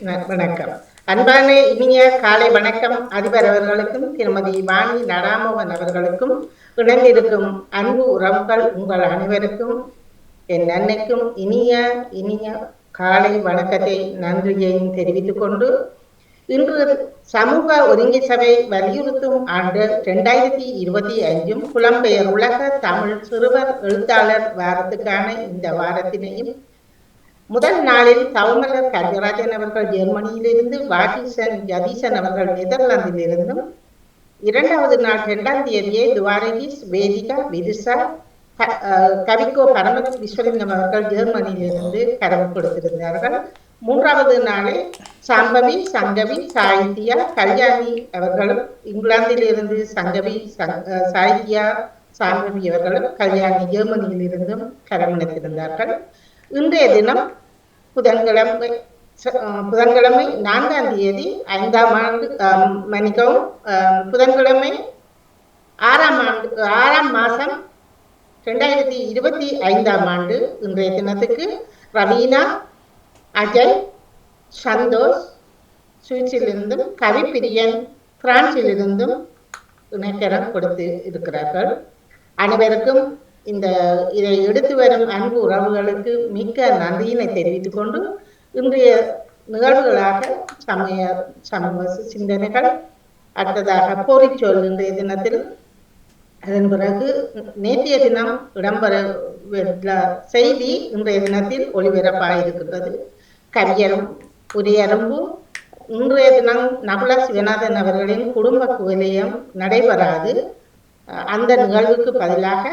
வணக்கம். அன்பான இனிய காலை வணக்கம் அதிபர் அவர்களுக்கும் திருமதி வாணி நடாமோகன் அவர்களுக்கும் இணைந்திருக்கும் அன்பு உறவுகள் உங்கள் அனைவருக்கும் என் அன்னைக்கும் இனிய இனிய காலை வணக்கத்தை நன்றியையும் தெரிவித்துக் கொண்டு இன்று சமூக ஒருங்கி சபை வலியுறுத்தும் ஆண்டு 2025 புலம்பெயர் உலக தமிழ் சிறுவர் எழுத்தாளர் வாரத்துக்கான இந்த வாரத்தினையும் முதல் நாளில் தவமலர் கஜராஜன் அவர்கள் ஜெர்மனியிலிருந்து, வாகிசன் யதீசன் அவர்கள் நெதர்லாந்திலிருந்தும், இரண்டாவது நாள் 2ஆம் தேதியே துவாரகிஸ் வேதிகா விதுசா கவிக்கோ பரம விஸ்வலிங்கம் அவர்கள் ஜெர்மனியிலிருந்து கரம் கொடுத்திருந்தார்கள். மூன்றாவது நாளே சாம்பவி சங்கவி சாகித்யா கல்யாணி அவர்களும் இங்கிலாந்திலிருந்து சங்கவி சாகித்யா சாம்பவி அவர்களும் கல்யாணி ஜெர்மனியிலிருந்தும் கரமணித்திருந்தார்கள். இன்றைய தினம் புதன்கிழமை 4ஆம் தேதி 5ஆம் ஆண்டு மன்னிக்கவும் புதன்கிழமை 6ஆம் மாதம் 2025ஆம் ஆண்டு. இன்றைய தினத்துக்கு ரவீனா, அஜய், சந்தோஷ் சுவிட்சிலிருந்தும், கவிப்பிரியன் பிரான்சிலிருந்தும் இணைக்கரம் கொடுத்து இருக்கிறார்கள். அனைவருக்கும் இதை எடுத்து வரும் அன்பு உறவுகளுக்கு மிக்க நன்றியினை தெரிவித்துக் கொண்டு இன்றைய நிகழ்வுகளாக சமூக சிந்தனைகள், அடுத்ததாக போரிச்சொல் இன்றைய தினத்தில், அதன் பிறகு நேற்றைய தினம் இடம்பெற செய்தி இன்றைய தினத்தில் ஒளிபரப்பாயிருக்கின்றது. கவியரும் உரையரம்பு. இன்றைய தினம் நகுலா சிவநாதன் அவர்களின் குடும்ப குவலயம் நடைபெறாது. அந்த நிகழ்வுக்கு பதிலாக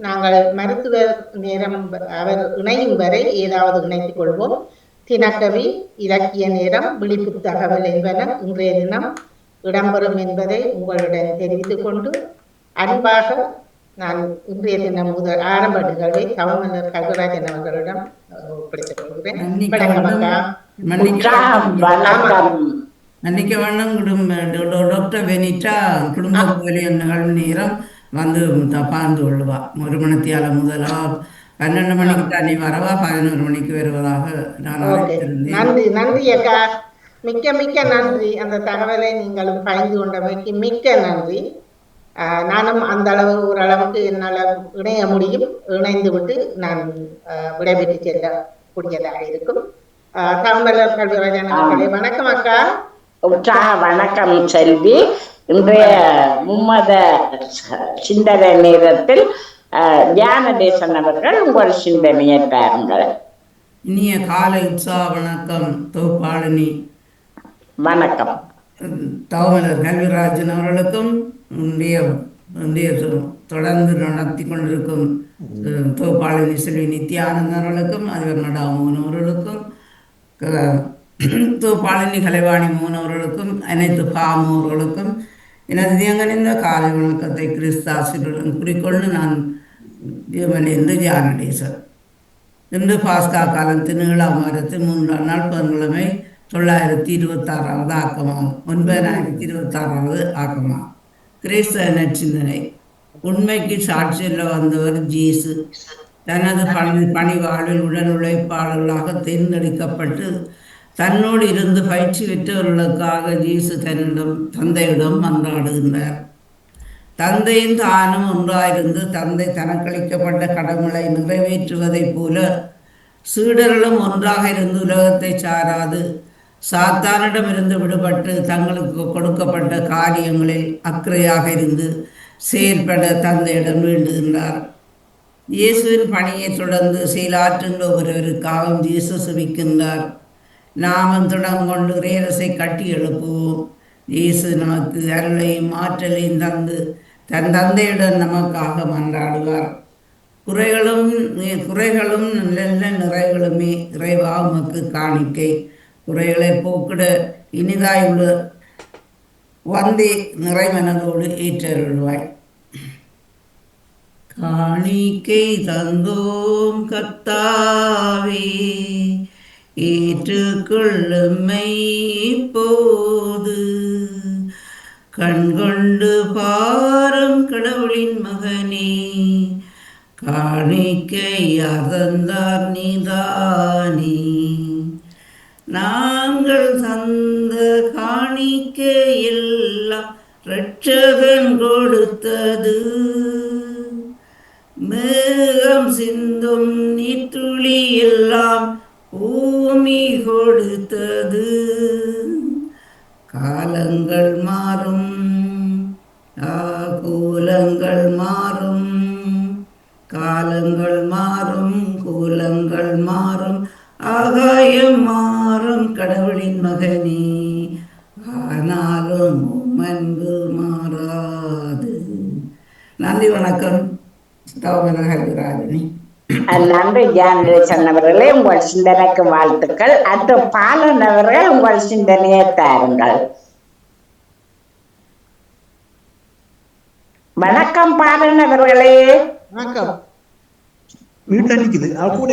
நாங்கள் மருத்துவ நேரம் அவர் இணையும் வரை ஏதாவது இணைத்துக் கொள்வோம். தினக்கவி, இலக்கிய நேரம், விழிப்பு தகவல் என்பன இன்றைய தினம் இடம்பெறும் என்பதை உங்களுடன் தெரிவித்துக் கொண்டு அன்பாக நான் இன்றைய தினம் முதல் ஆரம்ப நிகழ்வை தவமலர் கல்வராஜன் அவர்களிடம் ஒப்படைத்துக் கொள்கிறேன். அன்னைக்கு வண்ணம் டாக்டர் வெனிட்டா குடும்ப கோலியன் நிகழ்வு நேரம் வந்து பாந்து கொள்ளுவா. 1 மணித்தியால முதலா 12 மணிக்கு தண்ணி வரவா, 11 மணிக்கு வருவதாக நான் அறிவித்திருந்தேன். நன்றி நன்றி அக்கா, மிக்க மிக்க நன்றி. அந்த தகவலை நீங்களும் பகிர்ந்து கொண்டமைக்கு மிக்க நன்றி. நானும் அந்த அளவு ஓரளவுக்கு என்னால் இணைய முடியும். இணைந்து விட்டு நான் விடைபெற்று செல்லக்கூடியதாக இருக்கும். தவமலர் கல்விராஜன் அவர்களே வணக்கம் அக்கா. வணக்கம் செல்வி. இன்றைய மும்மத சிந்தனை நேரத்தில் தியானதேசன் அவர்கள் உங்கள் சிந்தனையை பாருங்கள். இனிய காலை உற்சாக வணக்கம் தொகுப்பாளினி. வணக்கம். தவமலர் கல்விராஜன் அவர்களுக்கும் தொடர்ந்து நடத்தி கொண்டிருக்கும் தொகுப்பாளினி செல்வி நித்யானந்தன் அவர்களுக்கும், அதிபர் நடாமோகன் அவர்களுக்கும், பழனி கலைவாணி மோகன் அவர்களுக்கும், அனைத்து பாமோர்களுக்கும் எனது தியங்கனிந்த காலை வணக்கத்தை கிறிஸ்தாசிரியருடன் குறிக்கொண்டு நான் ஜீவனிலிருந்து ஜானடேசர். இன்று பாஸ்கா காலத்தின் 7ஆம் வாரத்தின் 3ஆம் நாள் புதன்கிழமை 926வது ஆக்கமாகும். 9026வது ஆக்கமாகும். கிறிஸ்தவ நற்சிந்தனை. உண்மைக்கு சாட்சியில் வந்தவர் ஜேசு. தனது பணி வாழ்வில் உடல் உழைப்பாளர்களாக தேர்ந்தெடுக்கப்பட்டு தன்னோடு இருந்து பயிற்சி பெற்றவர்களுக்காக ஜேசு தந்தையிடம் மன்றாடுகின்றார். தந்தையின் தானும் ஒன்றாயிருந்து தந்தை தனக்களிக்கப்பட்ட கடமைகளை நிறைவேற்றுவதைப் போல சீடர்களும் ஒன்றாக இருந்து உலகத்தை சாராது சாத்தானிடமிருந்து விடுபட்டு தங்களுக்கு கொடுக்கப்பட்ட காரியங்களில் அக்கறையாக இருந்து செயற்பட தந்தையிடம் வேண்டுகின்றார். இயேசுவின் பணியை தொடர்ந்து செயலாற்றுகின்ற ஒருவருக்காகவும் இயேசு சுபிக்கின்றார். நாமும் தொடங்கொண்டு இறையரசை கட்டி எழுப்புவோம். இயேசு நமக்கு அருளையும் ஆற்றலையும் தந்து தன் தந்தையுடன் நமக்காக மன்றாடுவார். குறைகளும் நல்ல நிறைகளுமே இறைவா உமக்கு காணிக்கை. குறைகளை போக்கிட இனிதாய் உள்ள வந்தே நிறைமனதோடு ஏற்றருள்வாய். காணிக்கை தந்தோம் கர்த்தாவே, ஏற்றுக்கொள்ளுமை இப்போது. கண்கொண்டு பாரும் கடவுளின் மகனே, காணிக்கை யார் தந்தார் நீதானே. நாங்கள் தந்த காணிக்கை எல்லாம் இரட்சகன் கொடுத்தது. மேகம் சிந்தும் நீத்துளி எல்லாம் பூமி கொடுத்தது. காலங்கள் மாறும், கூலங்கள் மாறும், காலங்கள் மாறும், கூலங்கள் மாறும், ஆகாயம் மாறும் கடவுளின் மகனே, ஆனாலும் அன்பு மாறாது. நன்றி, வணக்கம். ராஜினி. நன்றி ஜானடேசன் அவர்களே, உங்கள் சிந்தனைக்கு வாழ்த்துக்கள். அடுத்த பாலன் அவர்கள் உங்கள் சிந்தனையை தாருங்கள். வணக்கம் பாலன் அவர்களே. வணக்கம். வீட்டுல நிக்குது கூட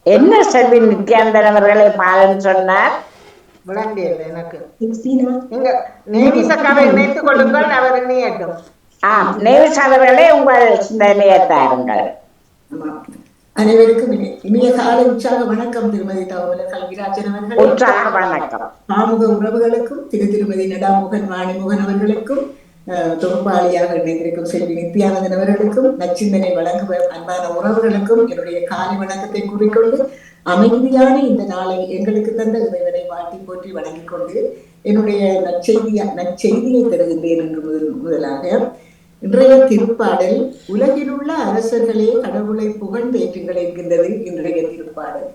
என்ன செல்வி நித்யானந்தன் அவர்களே பாலன் சொன்னார்? விளங்கியது எனக்கு. நீங்க நேவிசக்காவை இணைத்துக் கொள்ளுங்கள், அவர் இணையட்டும். நேவிஸ் அவர்களே, உங்கள் சிந்தனையை தாருங்கள். அனைவருக்கும் இனிய காலை உற்சாக வணக்கம். திருமதி தவமலர் கல்விராஜன் அவர்கள் உற்சாக வணக்கம். ஆமுக உறவுகளுக்கும் திருமதி நடாமுகன் வாணிமுகன் அவர்களுக்கும் தொகுப்பாளியாக இணைந்திருக்கும் செல்வி நித்யானந்தன் அவர்களுக்கும் நச்சிந்தனை வழங்குவர் அன்பான உறவுகளுக்கும் என்னுடைய காலை வணக்கத்தை கூறிக்கொண்டு அமைதியான இந்த நாளை எங்களுக்கு தந்த இறைவனை வாழ்த்தி போற்றி வணங்கிக் கொண்டு என்னுடைய நற்செய்தியை தருகின்றேன் என்று முதலாக இன்றைய திருப்பாடல் உலகில் உள்ள அரசர்களே கடவுளை புகழ்ந்தேற்றுங்கள் என்கின்றது இன்றைய திருப்பாடல்.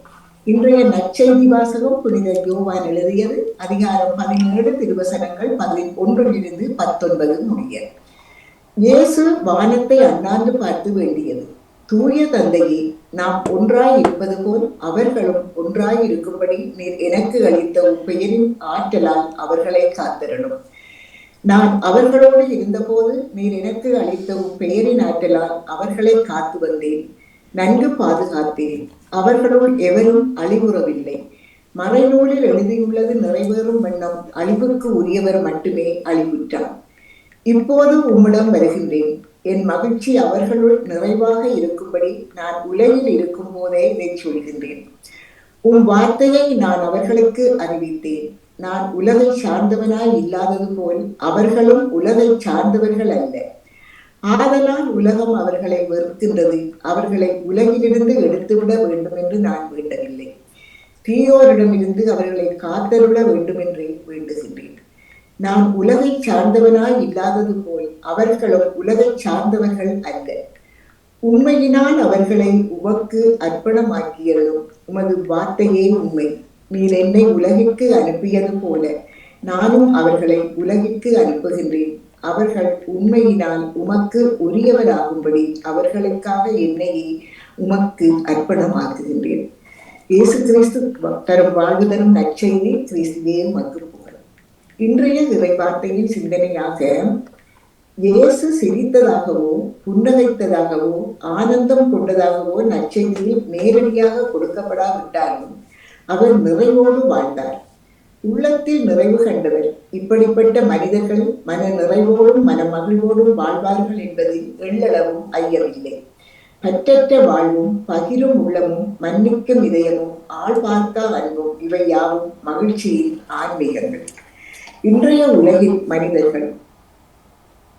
இன்றைய நற்செய்தி வாசகம் புனித யோவான் எழுதியது அதிகாரம் 17 திருவசனங்கள் 11 - 19 முடிய. இயேசு வானத்தை அண்ணாந்து பார்த்து வேண்டியது, தூய தந்தையே, நாம் ஒன்றாய் இருப்பது போல் அவர்களும் ஒன்றாய் இருக்கும்படி நீர் எனக்கு அளித்த உன் பெயரின் ஆற்றலால் அவர்களை காத்திரணும். நான் அவர்களோடு இருந்தபோது நீர் எனக்கு அளித்த உன் பெயரின் ஆற்றலால் அவர்களை காத்து வந்தேன், நன்கு பாதுகாத்தேன். அவர்களுள் எவரும் அழிவுறவில்லை. மறைநூலில் எழுதியுள்ளது நிறைவேறும் வண்ணம் அழிவுக்கு உரியவர் மட்டுமே அழிவுற்றார். இப்போது உம்மிடம் வருகின்றேன். என் மகிழ்ச்சி அவர்களுள் நிறைவாக இருக்கும்படி நான் உலகில் இருக்கும் போதே இதை சொல்கின்றேன். உன் வார்த்தையை நான் அவர்களுக்கு அறிவித்தேன். நான் உலகை சார்ந்தவனாய் இல்லாதது போல் அவர்களும் உலகை சார்ந்தவர்கள் அல்ல. ஆதலால் உலகம் அவர்களை வெறுக்கின்றது. அவர்களை உலகிலிருந்து எடுத்துவிட வேண்டும் என்று நான் வேண்டவில்லை. தீயோரிடமிருந்து அவர்களை காத்தருள வேண்டும் என்றே வேண்டுகின்றேன். நான் உலகை சார்ந்தவனாய் இல்லாதது போல் அவர்களும் உலகை சார்ந்தவர்கள் அல்ல. உண்மையினால் அவர்களை உமக்கு அர்ப்பணமாக்கியதும் உமது வார்த்தையே உண்மை. நீர் என்னை உலகிற்கு அனுப்பியது போல நானும் அவர்களை உலகிற்கு அனுப்புகின்றேன். அவர்கள் உண்மையினால் உமக்கு உரியவராகும்படி அவர்களுக்காக என்னையே உமக்கு அர்ப்பணமாக்குகின்றேன். இயேசு கிறிஸ்து தரும் வாழ்வு தரும் நற்செய்தி கிறிஸ்துவே உமக்கு புகழ். இன்றைய இறைவார்த்தையின் சிந்தனையாக இயேசு சிரித்ததாகவோ புன்னகைத்ததாகவோ ஆனந்தம் கொண்டதாகவோ நற்செய்தியில் நேரடியாக கொடுக்கப்படாவிட்டாலும் அவர் நிறைவோடு வாழ்ந்தார். உள்ளத்தில் நிறைவு கண்டவர். இப்படிப்பட்ட மனிதர்கள் மன நிறைவோடும் மன மகிழ்வோடும் வாழ்வார்கள் என்பதில் எள்ளளவும் ஐயமில்லை. பற்றற்ற வாழ்வும் பகிரும் உள்ளமும் மன்னிக்கும் இதயமும் ஆள் பார்த்தா அன்பும் இவை யாவும் மகிழ்ச்சியின் ஆன்மீகங்கள். இன்றைய உலகில் மனிதர்கள்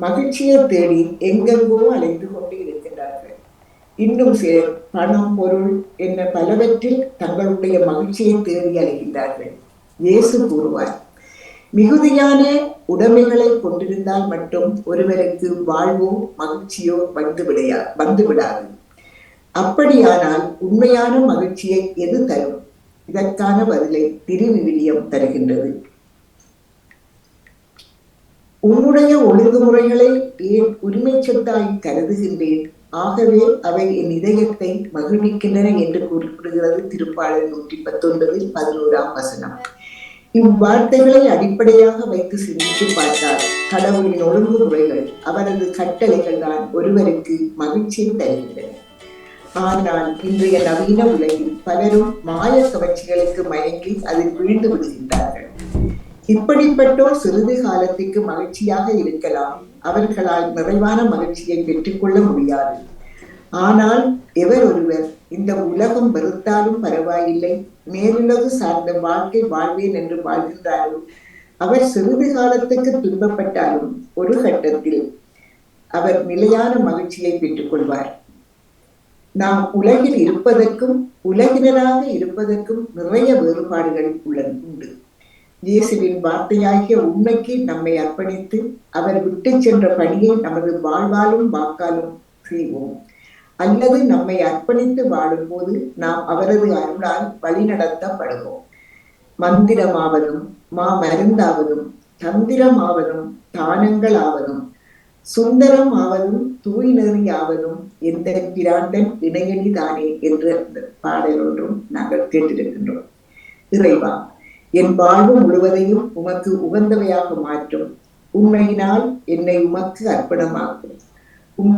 மகிழ்ச்சியை தேடி எங்கெங்கோ அலைந்து கொண்டு இருக்கின்றார்கள். இன்னும் சிலர் பணம் பொருள் என்ன பலவற்றில் தங்களுடைய மகிழ்ச்சியை தேடி அலைகின்றார்கள். இயேசு கூறுவார், மிகுதியான உடைமைகளை கொண்டிருந்தால் மட்டும் ஒருவருக்கு வாழ்வோ மகிழ்ச்சியோ வந்துவிடாது. அப்படியானால் உண்மையான மகிழ்ச்சியை எது தரும்? இதற்கான பதிலை திருவிவிலியம் தருகின்றது. உன்னுடைய ஒழுங்குமுறைகளை ஏன் உரிமை சொத்தாய் கருதுகின்றேன், ஆகவே அவை என் இதயத்தை மகிழ்விக்கின்றன என்று குறிப்பிடுகிறது திருப்பாடல் 119 11ஆம் வசனம். இவ்வார்த்தைகளை அடிப்படையாக வைத்து சிந்தித்து பார்த்தால் கடவுளின் ஒழுங்குமுறைகள் அவரது கட்டளைகள் தான் ஒருவருக்கு மகிழ்ச்சியை தருகின்றன. ஆனால் இன்றைய நவீன உலகில் பலரும் மாய கவர்ச்சிகளுக்கு மயங்கி அதில் வீழ்ந்து விடுகின்றார்கள். இப்படிப்பட்டோர் சிறிது காலத்துக்கு மகிழ்ச்சியாக இருக்கலாம், அவர்களால் நிறைவான மகிழ்ச்சியை பெற்றுக்கொள்ள முடியாது. ஆனால் எவர் ஒருவர் இந்த உலகம் வெறுத்தாலும் பரவாயில்லை, மேலுலகு சார்ந்த வாழ்க்கை வாழ்வேன் என்று வாழ்கின்றாரோ, அவர் சிறிது காலத்துக்கு துன்பப்பட்டாலும் ஒரு கட்டத்தில் அவர் நிலையான மகிழ்ச்சியை பெற்றுக் கொள்வார். நாம் உலகில் இருப்பதற்கும் உலகினராக இருப்பதற்கும் நிறைய வேறுபாடுகள் உண்டு. இயேசுவின் வார்த்தையாகிய உண்மைக்கு நம்மை அர்ப்பணித்து அவர் விட்டு சென்ற பணியை நமது வாழ்வாலும் வாக்காலும் செய்வோம். அல்லது நம்மை அர்ப்பணித்து வாழும் போது நாம் அவரது அருளால் வழிநடத்தப்படுவோம். மந்திரமாவதும் மருந்தாவதும் தந்திரமாவதும் தானங்களாவதும் சுந்தரம் ஆவதும் தூய் நெறியாவதும் எந்த பிராண்டன் இணையணி தானே என்ற பாடல் ஒன்றும் நாங்கள் கேட்டிருக்கின்றோம். இறைவா, என் வாழ்வு முழுவதையும் உமக்கு உகந்தவையாக மாற்றும். உண்மையினால் என்னை உமக்கு அர்ப்பணமாக்கும்.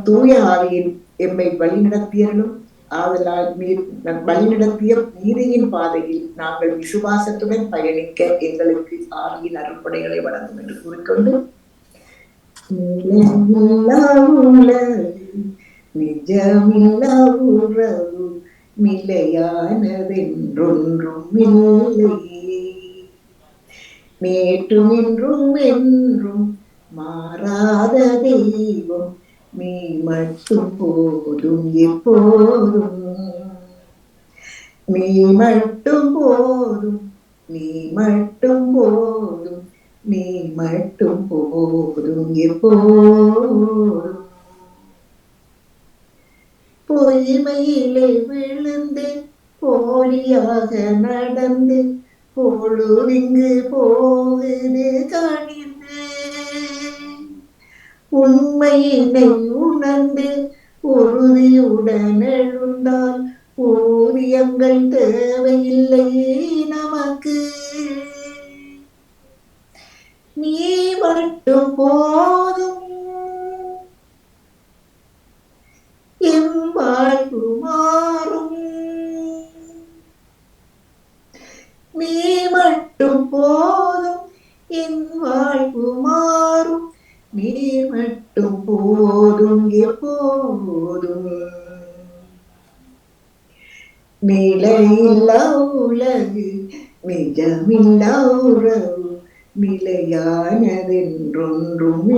தூய ஆவியின் எம்மை வழிநடத்தியலும் ஆதலால் வழிநடத்திய நீதியின் பாதையில் நாங்கள் விசுவாசத்துடன் பயணிக்க எங்களுக்கு ஆவியின் அருள்படைகளை வழங்கும் என்று கூறிக்கொண்டு, நிஜமில்லா உறவு நிலையானதென்றொன்றும் இல்லை, நேற்றும் இன்றும் என்றும் மாறாத தெய்வம் நீ மட்டும் போதும் எப்போதும், நீ மட்டும் போதும், நீ மட்டும் போதும், நீ மட்டும் போதும் எப்போதும். பொய்மையிலே விழுந்து போலியாக நடந்து பொழுதிங்கு போகுது கணிந்து, உண்மையினை உணர்ந்து உறுதியுடன் எழுந்தால் ஊதியங்கள் தேவையில்லை நமக்கு, நீ மட்டும் போதும் என் வாழ்வு மாறும், நீ மட்டும் போதும் என் வாழ்வு மாறும், நீ மட்டும் போதும் எப்போதும். நிலையில்லா உலகு நிஜமில்லா உறவு நிலையானதென்றொன்றும்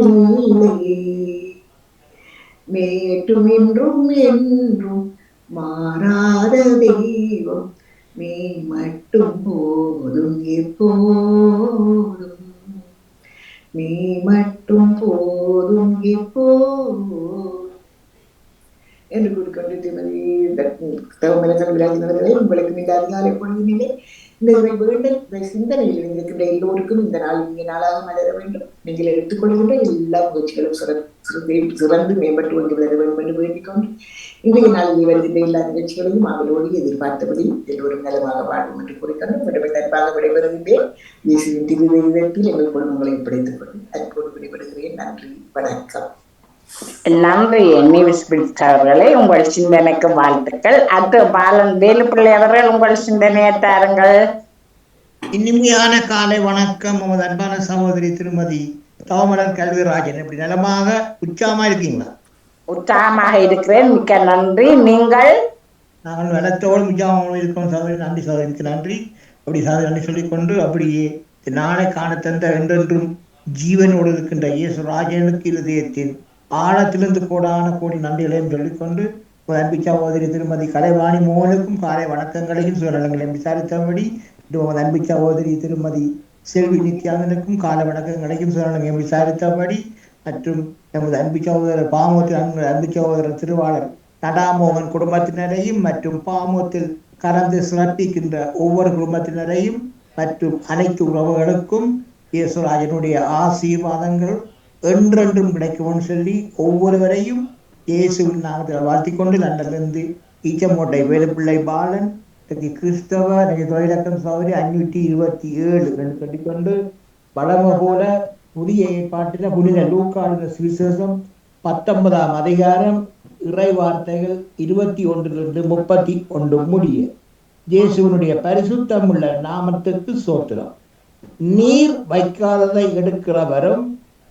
இல்லை, நேற்றும் இன்றும் என்றும் மாறாத தெய்வம் நீ மட்டும் போதும் எப்போதும், நீ மட்டும் போதும் எப்போதும் என்று கூறிக்கொண்டு திருமதி உங்களுக்கு மிக அதிகாலை பொழுதினிலே இந்த வேண்டல் சிந்தனையில் இருக்கின்ற எல்லோருக்கும் இந்த நாள் இங்கே நாளாக மலர வேண்டும். நீங்கள் எடுத்துக்கொள்கின்ற எல்லா முயற்சிகளும் சிறந்து மேம்பட்டு கொண்டு வர வேண்டும் என்று வேண்டிக் கொண்டு இன்றைய நாளில் வருகின்ற எல்லா நிகழ்ச்சிகளையும் அவளோடு எதிர்பார்த்தபடி எல்லோரும் நலமாக வாழும் என்று கூறிக்கொண்டு மற்றும் நட்பாக விடைபெறுகின்றேன். இயேசுவின் திருவிதத்தில் எங்கள் குடும்பங்களை படைத்துக் கொண்டு அன்போடு விடைபெறுகிறேன். நன்றி, வணக்கம். நன்றி நியூஸ் அவர்களே, உங்கள் சிந்தனைக்கு வாழ்த்துக்கள். அத்து பாலன் வேலுப்பிள்ளை அவர்கள் உங்கள் சிந்தனையை தாருங்கள். இனிமையான காலை வணக்கம். உமது அன்பான சகோதரி திருமதி தவமலர் கல்விராஜன், எப்படி நலமாக உற்சாகமா இருக்கீங்களா? உற்சாகமாக இருக்கிறேன், மிக்க நன்றி. நீங்கள்? நாங்கள் நலத்தோடு உற்சாகமாக இருக்கோம் சகோதரி. நன்றி சகோதரிக்கு நன்றி. அப்படி சகோதரி நன்றி சொல்லிக்கொண்டு, அப்படியே நாளை காண தந்த என்றென்றும் ஜீவனோடு இருக்கின்ற இயேசுராஜனுக்கு இருதயத்தின் ஆழத்திலிருந்து கோடான கோடி நன்றிகளையும் சொல்லிக்கொண்டு, அன்பு சகோதரி திருமதி கலைவாணி மோகனுக்கும் காலை வணக்கங்களையும் சூழலங்களையும் விசாரித்தபடி, அன்பு சகோதரி திருமதி செல்வி நித்யானனுக்கும் காலை வணக்கங்களையும் சூழலங்களையும் விசாரித்தபடி, மற்றும் நமது அன்பு சகோதரர் பாமோத்தில் அன்பு சகோதரர் திருவாளர் நடாமோகன் குடும்பத்தினரையும் மற்றும் பாமோத்தில் கலந்து சிறப்பிக்கின்ற ஒவ்வொரு குடும்பத்தினரையும் மற்றும் அனைத்து உறவுகளுக்கும் இயேசுராஜனுடைய ஆசீர்வாதங்கள் என்றென்றும் கிடைக்கும்னு சொல்லி ஒவ்வொருவரையும் இயேசுவின் நாமத்தில் வாழ்த்திக்கொண்டு, லண்டனிலிருந்து ஈச்சமோட்டை வேலுப்பிள்ளை பாலன், கிறிஸ்தவ தொழிலக்கம் சௌரி 527 என்று சொல்லிக்கொண்டு, வளம போல புதிய ஏற்பாட்டின புனித லூக்கான சுவிசேஷம் 19ஆம் அதிகாரம் இறை வார்த்தைகள் 21 31 முடிய இயேசுவினுடைய பரிசுத்தமுள்ள நாமத்துக்கு ஸ்தோத்திரம். நீர் வைக்காததை எடுக்கிறவரும்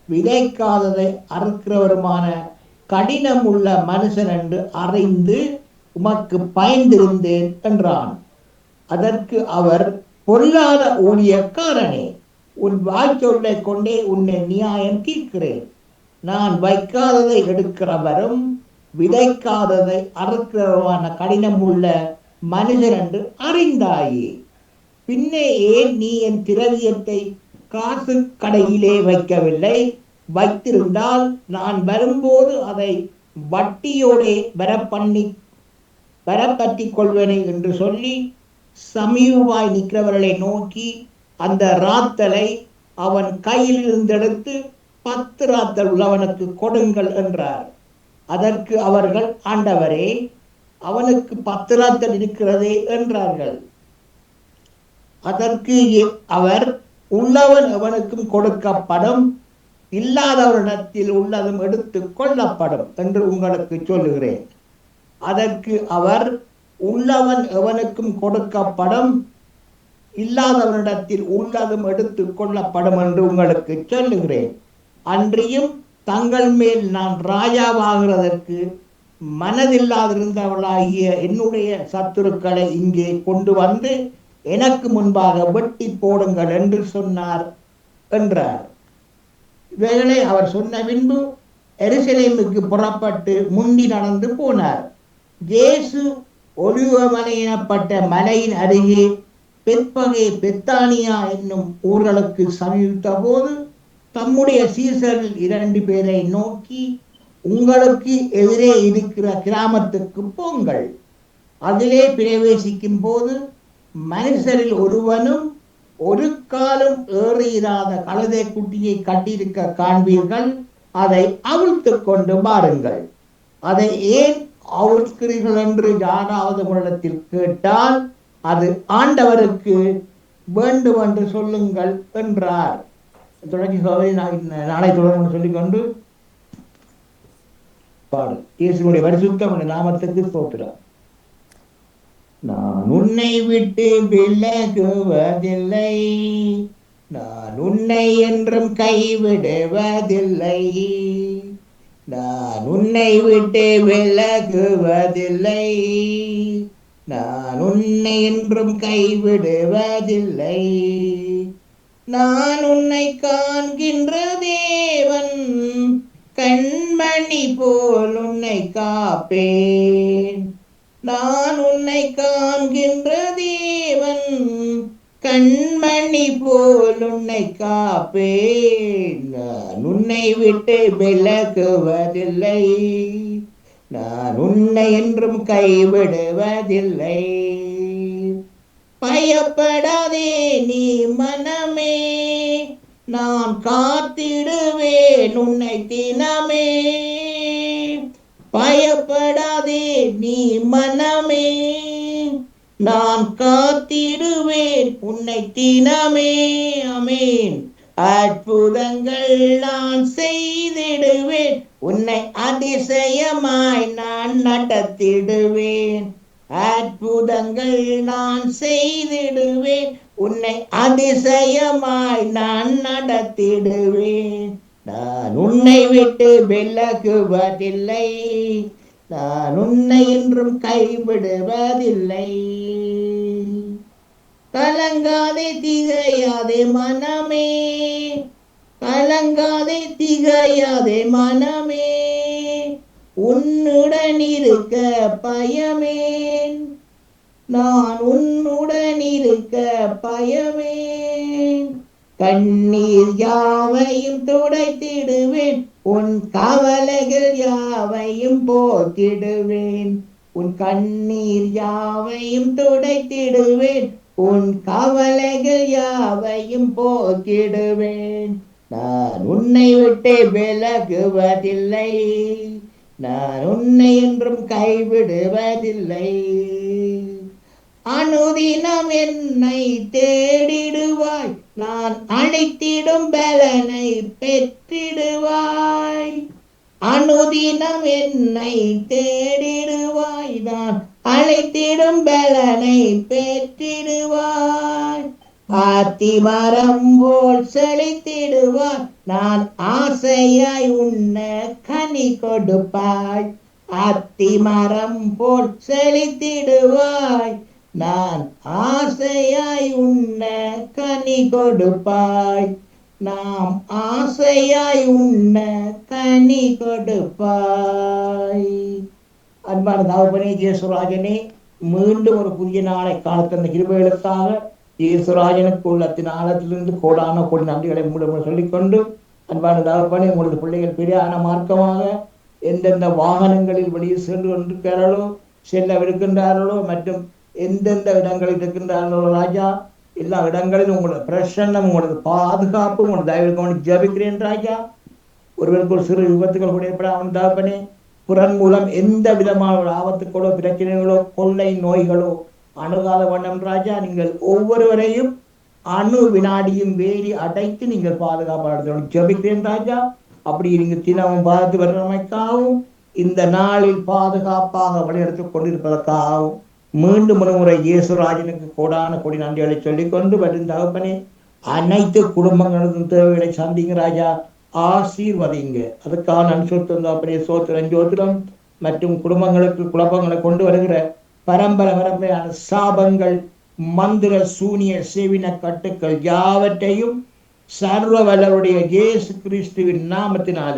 விதைக்காததை அறுக்கிறவருமான கடினமுள்ள மனுஷன் என்று அறிந்து உமக்கு பயந்திருந்தேன் என்றான். அதற்கு அவர், பொல்லாத ஊழியக்காரனே, உன் வாய்ச்சொல்லை கொண்டே உன்னை நியாயம் தீர்க்கிறேன். நான் வைக்காததை எடுக்கிறவரும் விதைக்காததை அறுக்கிறவருமான கடினமுள்ள மனுஷன் என்று அறிந்தாயே. பின்னே ஏன் நீ என் திரவியத்தை காசு கடையிலே வைக்கவில்லை? வைத்திருந்தால் நான் வரும்போது அதை வட்டியோடே வரப்பற்றி கொள்வேனே என்று சொல்லி சமீபமாய் நிற்கிறவர்களை நோக்கி அந்த ராத்தலை அவன் கையில் இருந்தெடுத்து 10 ராத்தல் உள்ளவனுக்கு கொடுங்கள் என்றார். அதற்கு அவர்கள், ஆண்டவரே, அவனுக்கு 10 ராத்தல் இருக்கிறதே என்றார்கள். அதற்கு அவர், உள்ளவன் எவனுக்கும் கொடுக்கப்படும், இல்லாதவரிடத்தில் உள்ளதும் எடுத்து கொள்ளப்படும் என்று உங்களுக்கு சொல்லுகிறேன். அதற்கு அவர், உள்ளவன் எவனுக்கும் கொடுக்கப்படும், இல்லாதவரிடத்தில் உள்ளதும் எடுத்து கொள்ளப்படும் என்று உங்களுக்கு சொல்லுகிறேன். அன்றியும் தங்கள் மேல் நான் ராஜாவாகிறதற்கு மனதில்லாதிருந்தவளாகிய என்னுடைய சத்துருக்களை இங்கே கொண்டு வந்து எனக்கு முன்பாக வெட்டி போடுங்கள் என்று சொன்னார் என்றார். இவைகளை அவர் சொன்ன பின்பு எருசலேமுக்கு புறப்பட்டு முந்தி நடந்து போனார். இயேசு ஒலிவமலை எனப்பட்ட மலையின் அருகே பெத்பகே பெத்தானியா என்னும் ஊர்களுக்கு சமீபித்த போது தம்முடைய சீசரில் 2 பேரை நோக்கி, உங்களுக்கு எதிரே இருக்கிற கிராமத்துக்கு போங்கள். அதிலே பிரவேசிக்கும் போது மனுஷரில் ஒருவனும் ஒரு காலம் ஏறியிராத கழுதை குட்டியை கட்டியிருக்க காண்பீர்கள். அதை அவிழ்த்து கொண்டு பாருங்கள். அதை ஏன் அவிழ்க்கிறீர்கள் என்று யாராவது உங்களிடத்தில் கேட்டால் அது ஆண்டவருக்கு வேண்டும் என்று சொல்லுங்கள் என்றார். தொடங்கி நாளை தொடர்ந்து சொல்லிக்கொண்டு பாடு. இயேசுடைய பரிசுத்த நாமத்துக்கு ஸ்தோத்திரம். நான் உன்னை விட்டு விலகுவதில்லை, நான் உன்னை என்றும் கைவிடுவதில்லை, நான் உன்னை விட்டு விலகுவதில்லை, நான் உன்னை என்றும் கைவிடுவதில்லை. நான் உன்னை காண்கின்ற தேவன், கண்மணி போல் உன்னை காப்பேன். நான் உன்னை காண்கின்ற தேவன், கண்மணி போல் உன்னை காப்பேன். நான் உன்னை விட்டு விலகுவதில்லை, நான் உன்னை என்றும் கைவிடுவதில்லை. பயப்படாதே நீ மனமே, நான் காத்திடுவேன் உன்னை தினமே. பயப்படாதே நீ மனமே, நான் காத்திடுவேன் உன்னை தினமே. அமேன். அற்புதங்கள் நான் செய்திடுவேன், உன்னை அதிசயமாய் நான் நடத்திடுவேன். அற்புதங்கள் நான் செய்திடுவேன், உன்னை அதிசயமாய் நான் நடத்திடுவேன். நான் உன்னை விட்டு விலகுவதில்லை, நான் உன்னை என்றும் கைவிடுவதில்லை. கலங்காதே திகையாதே மனமே, கலங்காதே திகையாதே மனமே, உன்னுடன் இருக்க பயமேன், நான் உன்னுடன் இருக்க பயமேன். கண்ணீர் யாவையும் துடைத்திடுவேன், உன் கவலைகள் யாவையும் போக்கிடுவேன். உன் கண்ணீர் யாவையும் துடைத்திடுவேன், உன் கவலைகள் யாவையும் போக்கிடுவேன். நான் உன்னை விட்டு விலகுவதில்லை, நான் உன்னை என்றும் கைவிடுவதில்லை. அனுதினம் என்னை தேடிடுவாய், நான் அழைத்திடும் பலனை பெற்றிடுவாய். அனுதினம் என்னை தேடிடுவாய், நான் அழைத்திடும் பலனை பெற்றிடுவாய். ஆத்திமரம் போல் செழித்திடுவாய், நான் ஆசையாய் உண்ண கனி கொடுப்பாய். அத்திமரம் போல் செழித்திடுவாய், நான் ஆசையாய் உண்ண கனி கொடுப்பாய். நாம் ஆசையாய் உண்ண கனி கொடுப்பாய். அன்பான தகப்பனே இயேசுராஜனே, மீண்டும் ஒரு புதிய நாளை காண தந்த கிருபைகளுக்காக இயேசுராஜனுக்கு உள்ளத்தின் ஆழத்திலிருந்து கோடான கோடி நன்றிகளை மூலம் சொல்லிக்கொண்டு, அன்பான தகப்பனே, உங்களது பிள்ளைகள் பிரியான மார்க்கமாக எந்தெந்த வாகனங்களில் வெளியே சென்று கொண்டிருக்கிறார்களோ, செல்லவிருக்கின்றார்களோ, மற்றும் எந்தெந்த இடங்களில் இருக்கின்றார்களோ ராஜா, எல்லா இடங்களிலும் உங்களோட பிரசன்னம், உங்களது பாதுகாப்பு, உங்களோட தயவு ஜபிக்கிறேன் ராஜா. ஒருவருக்கு ஒரு சிறு விபத்துகள் கூட ஏற்படாமல் தகப்பனே, புறன் மூலம் எந்த விதமான ஒரு ஆபத்துக்களோ பிரச்சனைகளோ கொள்ளை நோய்களோ அணுகாத வண்ணம் ராஜா, நீங்கள் ஒவ்வொருவரையும் அணு வினாடியும் வேலி அடைத்து நீங்கள் பாதுகாப்பாளர்கள் ஜபிக்கிறேன் ராஜா. அப்படி நீங்க தினமும் பார்த்து வருவதற்காகவும் இந்த நாளில் பாதுகாப்பாக வழிநடத்திக் கொண்டிருப்பதற்காகவும் மீண்டும் ஒரு முறை இயேசுராஜனுக்கு கோடான கோடி நன்றிகளை சொல்லிக்கொண்டு வரும் தகப்பனே, அனைத்து குடும்பங்களுக்கும் தேவைகளை சந்திங்க ராஜா, ஆசீர்வதிங்க. அதுக்காக நான் சொத்தம் சோத்திரம் ஜோத்திரம் மற்றும் குடும்பங்களுக்கு குழப்பங்களை கொண்டு வருகிற பரம்பரையான சாபங்கள், மந்திர சூனிய சேவின கட்டுக்கள் யாவற்றையும் சர்வ வல்லவருடைய இயேசு கிறிஸ்துவின் நாமத்தினால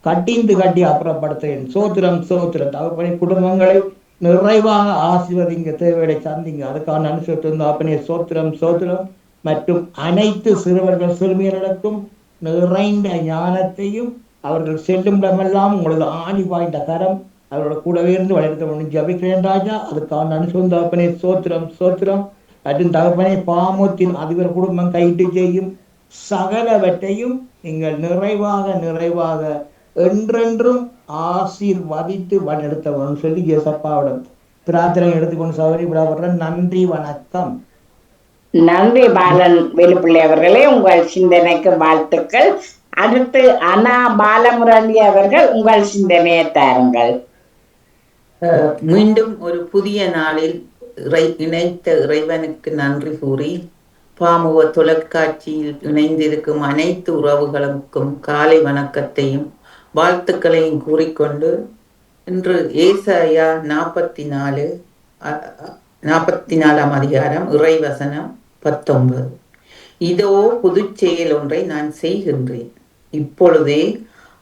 கட்டி அப்புறப்படுத்துகிறேன். சோத்திரம் சோத்திரம் தகப்பனே, குடும்பங்களை நிறைவாக ஆசீர்வதிங்க, தேவைகளை சந்திங்க. அதுக்காக நான் சொத்தம் தகப்பனே சோத்திரம் சோத்திரம் மற்றும் அனைத்து சிறுவர்கள் சிறுமியர்களுக்கும் நிறைந்த ஞானத்தையும் அவர்கள் செல்லும் இடமெல்லாம் உங்களது ஆணி வாய்ந்த கரம் அவரோட கூடவே இருந்து வளர்த்த ஜபிக்கிறேன் ராஜா. அதுக்காக நான் தகப்பனே சோத்திரம் சோத்திரம் மற்றும் தகப்பனே, பாமத்தின் அதிபர் குடும்பம் கைட்டு செய்யும் சகலவற்றையும் நீங்கள் நிறைவாக நிறைவாக என்றென்றும் ஆசீர்வதித்து வழிநடத்தவன் சொல்லி இயேசப்பாவிடம் பிரார்த்தனை எடுத்துக்கொண்டு சௌரி விடாவர்கள். நன்றி, வணக்கம். நன்றி பாலன் வேலுப்பிள்ளை அவர்களே, உங்கள் சிந்தனைக்கு வாழ்த்துக்கள். அடுத்து அனா பாலமுரளி அவர்கள் உங்கள் சிந்தனையை தாருங்கள். மீண்டும் ஒரு புதிய நாளில் இணைத்த இறைவனுக்கு நன்றி கூறி, பாமுக தொலைக்காட்சியில் இணைந்திருக்கும் அனைத்து உறவுகளுக்கும் காலை வணக்கத்தையும் வாழ்த்துக்களையும் கூறிக்கொண்டு, இன்று ஏசாயா 44ஆம் அதிகாரம் இறைவசனம் 19. இதோ புதுச் செயல் ஒன்றை நான் செய்கின்றேன், இப்பொழுதே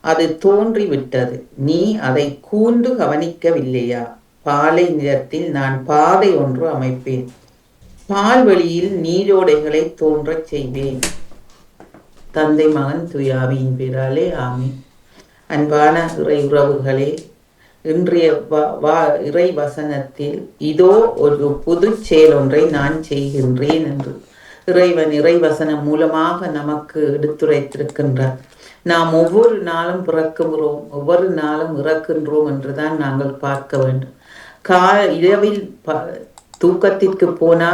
அது தோன்றிவிட்டது, நீ அதை கூர்ந்து கவனிக்கவில்லையா? பாலை நிலத்தில் நான் பாதை ஒன்று அமைப்பேன், பால்வெளியில் நீரோடைகளை தோன்றச் செய்வேன். தந்தை மகன் துயாவியின் பேராலே ஆமீன். அன்பான இறை உறவுகளே, இன்றைய இறை வசனத்தில் இதோ ஒரு புது செயல் ஒன்றை நான் செய்கின்றேன் என்று இறைவன் இறைவசனம் மூலமாக நமக்கு எடுத்துரைத்திருக்கின்றார். நாம் ஒவ்வொரு நாளும் பிறக்குகிறோம், ஒவ்வொரு நாளும் இறக்கின்றோம் என்றுதான் நாங்கள் பார்க்க வேண்டும். இரவில் தூக்கத்திற்கு போனா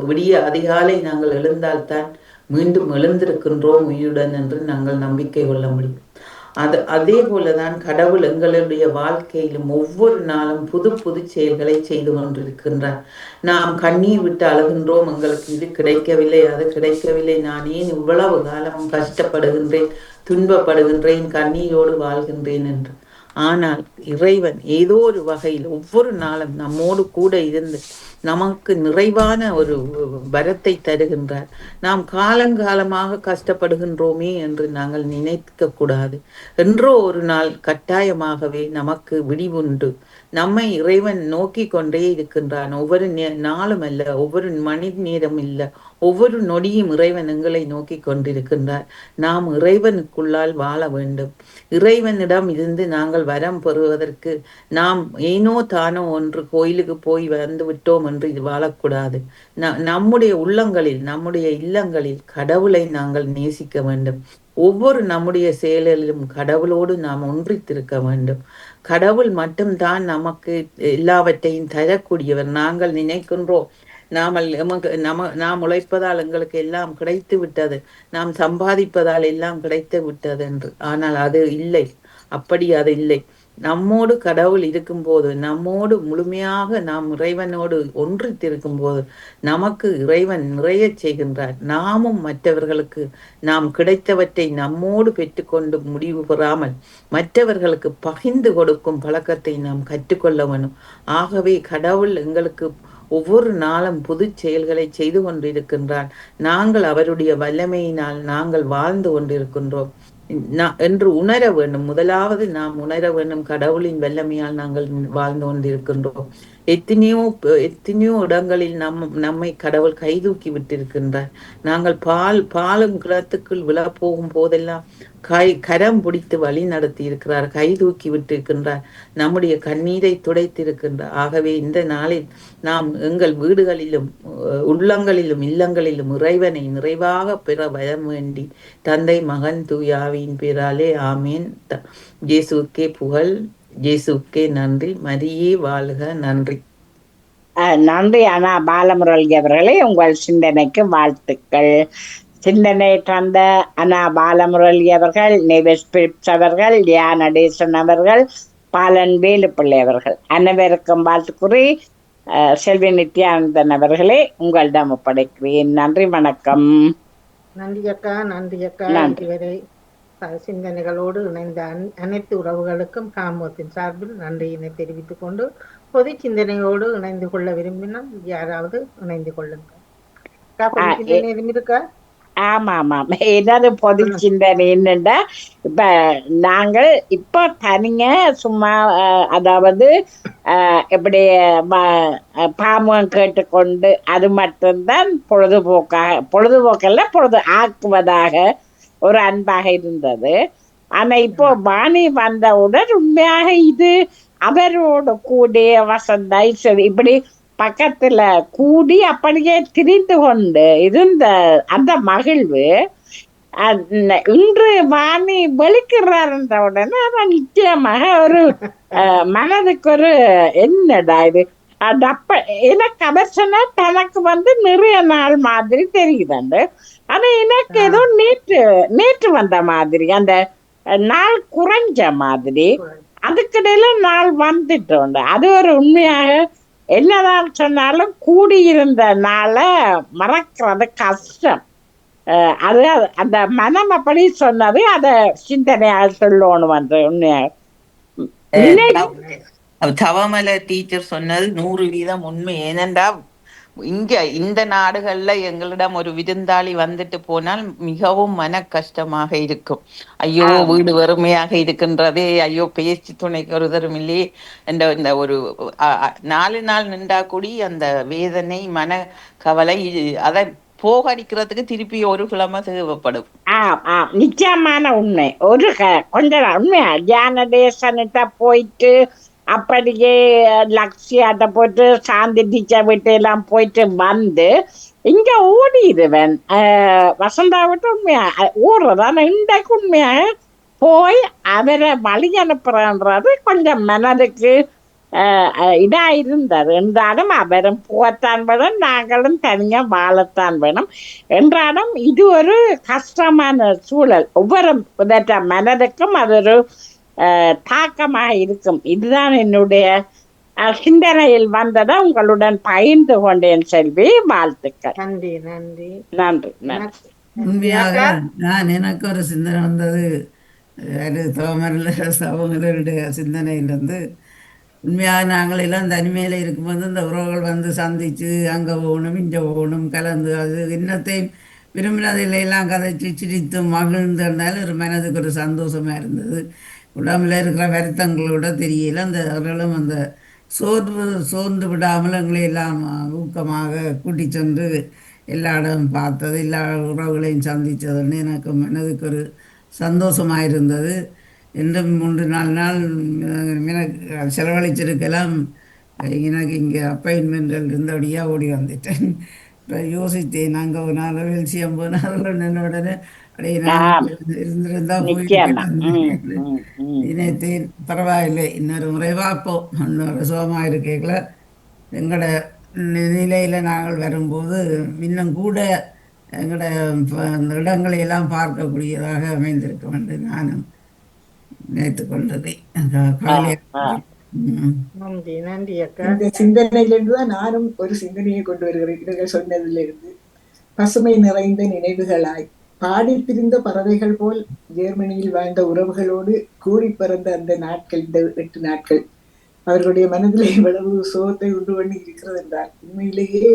விடிய அதிகாலை நாங்கள் எழுந்தால்தான் மீண்டும் எழுந்திருக்கின்றோம் உயிருடன் என்று நாங்கள் நம்பிக்கை கொள்ள முடியும். அதே போலதான் கடவுள் எங்களுடைய வாழ்க்கையிலும் ஒவ்வொரு நாளும் புது புது செயல்களை செய்து கொண்டிருக்கின்றார். நாம் கண்ணீர் விட்டு அழுகின்றோம், எங்களுக்கு இது கிடைக்கவில்லை, அது கிடைக்கவில்லை, நான் ஏன் இவ்வளவு காலம் கஷ்டப்படுகின்றேன், துன்பப்படுகின்றேன், கண்ணீரோடு வாழ்கின்றேன் என்று. ஆனால் இறைவன் ஏதோ ஒரு வகையில் ஒவ்வொரு நாளும் நம்மோடு கூட இருந்து நமக்கு நிறைவான ஒரு வரத்தை தருகின்றார். நாம் காலங்காலமாக கஷ்டப்படுகின்றோமே என்று நாங்கள் நினைக்க கூடாது. என்றோ ஒரு நாள் கட்டாயமாகவே நமக்கு விடிவுண்டு. நம்மை இறைவன் நோக்கி கொண்டே இருக்கின்றான். ஒவ்வொரு நாளும் அல்ல, ஒவ்வொரு மணி நேரம் இல்ல, ஒவ்வொரு நொடியும் இறைவன் எங்களை நோக்கி கொண்டிருக்கின்றார். நாம் இறைவனுக்குள்ளால் வாழ வேண்டும். இறைவனிடம் இருந்து நாங்கள் வரம் பெறுவதற்கு நாம் ஏனோ தானோ ஒன்று கோயிலுக்கு போய் வந்து விட்டோம் என்று இது வாழக்கூடாது. நம்முடைய உள்ளங்களில், நம்முடைய இல்லங்களில் கடவுளை நாங்கள் நேசிக்க வேண்டும். ஒவ்வொரு நம்முடைய செயலிலும் கடவுளோடு நாம் ஒன்றித்திருக்க வேண்டும். கடவுள் மட்டும்தான் நமக்கு எல்லாவற்றையும் தரக்கூடியவர். நாங்கள் நினைக்கின்றோம் நாம் உழைப்பதால் எங்களுக்கு எல்லாம் கிடைத்து விட்டது, நாம் சம்பாதிப்பதால் எல்லாம் கிடைத்து விட்டது என்று. ஆனால் அது இல்லை, அப்படி அது இல்லை. நம்மோடு கடவுள் இருக்கும்போது, நம்மோடு முழுமையாக நாம் இறைவனோடு ஒன்றித்திருக்கும் போது நமக்கு இறைவன் நிறையச் செய்கின்றார். நாமும் மற்றவர்களுக்கு நாம் கிடைத்தவற்றை நம்மோடு பெற்றுக்கொண்டு முடிவு பெறாமல் மற்றவர்களுக்கு பகிர்ந்து கொடுக்கும் பழக்கத்தை நாம் கற்றுக்கொள்ள வேணும். ஆகவே கடவுள் எங்களுக்கு ஒவ்வொரு நாளும் புது செயல்களை செய்து கொண்டிருக்கின்றார். நாங்கள் அவருடைய வல்லமையினால் நாங்கள் வாழ்ந்து கொண்டிருக்கின்றோம் என்று உணர வேண்டும். முதலாவது நாம் உணர வேண்டும், கடவுளின் வல்லமையால் நாங்கள் வாழ்ந்து கொண்டிருக்கின்றோம். எத்தனையோ இடங்களில் நம்மை கடவுள் கைதூக்கி விட்டிருக்கின்றார். நாங்கள் பாலும் கிணத்துக்குள் விழப்போகும் போதெல்லாம் கரம் பிடித்து வழி நடத்தி இருக்கிறார், கை தூக்கி விட்டிருக்கின்றார், நம்முடைய கண்ணீரை துடைத்திருக்கின்றார். ஆகவே இந்த நாளில் நாம் எங்கள் வீடுகளிலும் உள்ளங்களிலும் இல்லங்களிலும் இறைவனை நிறைவாக பெற வரம் வேண்டி தந்தை மகன் தூயாவின் பேராலே ஆமேன். இயேசுக்கே புகழ், இயேசுக்கே நன்றி, மரியே வாழ்க. நன்றி. நன்றி அண்ணா பாலமுரளி அவர்களே, உங்கள் சிந்தனைக்கு வாழ்த்துக்கள். சிந்தனை தந்த அண்ணா பாலமுரளி அவர்கள், நெவேஸ் பிலிப்ஸ் அவர்கள், லியா நடேசன் அவர்கள், பாலன் வேலுப்பிள்ளை அவர்கள் அனைவருக்கும் வாழ்த்துக்குறி செல்வி நித்யானந்தன் அவர்களே உங்களிடம் ஒப்படைக்கிறேன். நன்றி, வணக்கம். நன்றி அக்கா, நன்றி அக்கா. இதுவரை சிந்தனைகளோடு இணைந்த அனைத்து உறவுகளுக்கும் காமோத்தின் சார்பில் நன்றியினை தெரிவித்துக் கொண்டு பொது சிந்தனையோடு இணைந்து கொள்ள விரும்பினால் யாராவது இணைந்து கொள்ளுங்கள். இருக்கா? ஆமா ஆமாம், ஏதாவது பொது சிந்தனை என்னண்டா, இப்ப நாங்கள் இப்போ தனிங்க சும்மா அதாவது இப்படி பாமம் கேட்டுக்கொண்டு அது மட்டும்தான் பொழுதுபோக்கல்ல பொழுது ஆக்குவதாக ஒரு அன்பாக இருந்தது. ஆனா இப்போ வாணி வந்தவுடன் உண்மையாக இது அவரோட கூடிய வசந்தா இப்படி பக்கத்துல கூடி அப்படியே திரிந்து கொண்டு இருந்த அந்த மகிழ்வு இன்று வாணி வெளிக்கிறார்ன்ற உடனே அவன் நிச்சயமாக ஒரு மனதுக்கு ஒரு என்னடா இது அப்ப எனக்கு அவர் சொன்னா தனக்கு நிறைய நாள் மாதிரி தெரியுதுண்டு. ஆனா எனக்கு ஏதோ நேற்று வந்த மாதிரி, அந்த நாள் குறைஞ்ச மாதிரி, அதுக்கிடையில நாள் வந்துட்டோண்டு. அது ஒரு உண்மையாக என்னதான் சொன்னாலும் கூடியிருந்த நாள மறக்கிறது கஷ்டம். அது அந்த மனம் அப்படி சொன்னது அத சிந்தனையால் சொல்லணும் என்று உண்மையாக தவமல டீச்சர் சொன்னது 100% உண்மை. ஏனென்றா இந்த நாடுகள்ல எங்களிடம் ஒரு விருந்தாளி வந்துட்டு போனால் மிகவும் மன கஷ்டமாக இருக்கும். ஐயோ வீடு வறுமையாக இருக்கின்றதே, ஐயோ பேச்சு துணைக்கு ஒருத்தரும் இல்லையே என்ற இந்த ஒரு 4 நாள் நின்றா கூடி அந்த வேதனை மன கவலை அதை போகடிக்கிறதுக்கு திருப்பி ஒரு கிழமை தேவைப்படும். நிச்சயமான உண்மை. ஒரு கொஞ்சம் உண்மையா தியான தேசன்கிட்ட போயிட்டு அப்படியே லக்ஷியாட்ட போட்டு சாந்தி டீச்சர் வீட்டு எல்லாம் போயிட்டு வந்து இங்க ஓடிடுவேன். வசந்தா விட்டு உண்மையா ஓடுறதான இன்றைக்கு உண்மையாக போய் அவரை வழி அனுப்புறன்றது கொஞ்சம் மனதுக்கு இதா இருந்தது. என்றாலும் அவரும் போகத்தான் வேணும், நாங்களும் தனியா வாழத்தான் வேணும். என்றாலும் இது ஒரு கஷ்டமான சூழல். ஒவ்வொரு மனதுக்கும் அது ஒரு தாக்கமாக இருக்கும். இதுதான் என்னுடைய சிந்தனையில் வந்ததை உங்களுடன் பகிர்ந்து கொண்டேன் செல்வி. வாழ்த்துக்கள். நன்றி நன்றி நன்றி. உண்மையாக எனக்கு ஒரு சிந்தனை வந்தது. அவங்களுடைய சிந்தனையிலிருந்து உண்மையாக நாங்கள் எல்லாம் தனிமையில் இருக்கும்போது இந்த உறவுகள் சந்தித்து அங்கே போகணும் இங்கே போகணும் கலந்து அது இன்னத்தையும் விரும்பினதில் எல்லாம் கதைச்சி சிரித்து மகிழ்ந்திருந்தாலும் ஒரு மனதுக்கு ஒரு சந்தோஷமாக இருந்தது. உடம்புல இருக்கிற வருத்தங்களோட தெரியல. அவர்களும் அந்த சோர்ந்து விடாமல் எங்களை எல்லாம் ஊக்கமாக கூட்டி சென்று எல்லா இடம் பார்த்தது, எல்லா உறவுகளையும் சந்தித்ததுன்னு எனக்கு மனதுக்கு ஒரு சந்தோஷமாக இருந்தது. இன்னும் 3-4 நாள் எனக்கு செலவழிச்சிருக்கலாம். எனக்கு இங்கே அப்பாயின்மெண்ட்கள் இருந்தபடியாக ஓடி வந்துட்டேன். இப்போ யோசித்தேன், அங்கே ஒரு நாள் வெல்சியம் போனார்கள் உடனே அப்படியே நான் இருந்திருந்தா போயிட்டு நினைத்தேன். பரவாயில்லை, இன்னொரு முறை பார்ப்போம். இன்னொரு சுகமாக இருக்கல எங்களோட நிலையில் நாங்கள் வரும்போது இன்னும் கூட எங்களோட இடங்களையெல்லாம் பார்க்கக்கூடியதாக அமைந்திருக்க வேண்டும். நானும் நினைத்துக் கொண்டதை ஆ, கவலையை ஆ. நன்றி நன்றி அக்கா. இந்த சிந்தனையிலிருந்து தான் நானும் ஒரு சிந்தனையை கொண்டு வருகிறேன். நீங்கள் சொன்னதிலிருந்து பசுமை நிறைந்த நினைவுகளாய் பாடித் திரிந்த பறவைகள் போல் ஜெர்மனியில் வாழ்ந்த உறவுகளோடு கூடி பிறந்த அந்த நாட்கள், இந்த 8 நாட்கள் அவர்களுடைய மனதில் எவ்வளவு சோகத்தை உண்டு பண்ணி இருக்கிறது என்றால், உண்மையிலேயே